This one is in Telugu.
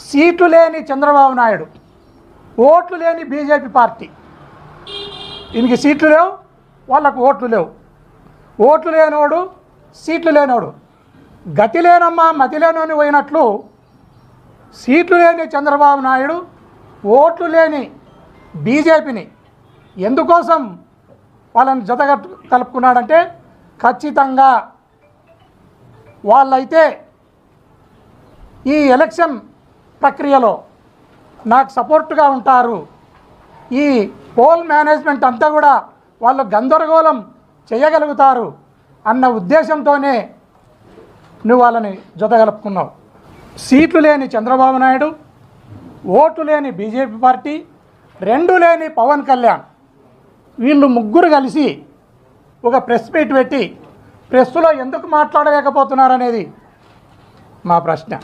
సీట్లు లేని చంద్రబాబు నాయుడు, ఓట్లు లేని బీజేపీ పార్టీ. ఈయనకి సీట్లు లేవు, వాళ్ళకు ఓట్లు లేవు. ఓట్లు లేనోడు, సీట్లు లేనోడు. గతి లేనమ్మా మతి లేనోని పోయినట్లు సీట్లు లేని చంద్రబాబు నాయుడు, ఓట్లు లేని బీజేపీని ఎందుకోసం వాళ్ళని కలుపుకున్నాడంటే ఖచ్చితంగా వాళ్ళైతే ఈ ఎలక్షన్ ప్రక్రియలో నాకు సపోర్టుగా ఉంటారు, ఈ పోల్ మేనేజ్మెంట్ అంతా కూడా వాళ్ళు గందరగోళం చేయగలుగుతారు అన్న ఉద్దేశంతోనే నువ్వు వాళ్ళని కలుపుకున్నావు. సీట్లు లేని చంద్రబాబు నాయుడు, ఓటు లేని బీజేపీ పార్టీ, రెండు లేని పవన్ కళ్యాణ్, వీళ్ళు ముగ్గురు కలిసి ఒక ప్రెస్ మీట్ పెట్టి ప్రెస్లో ఎందుకు మాట్లాడలేకపోతున్నారనేది మా ప్రశ్న.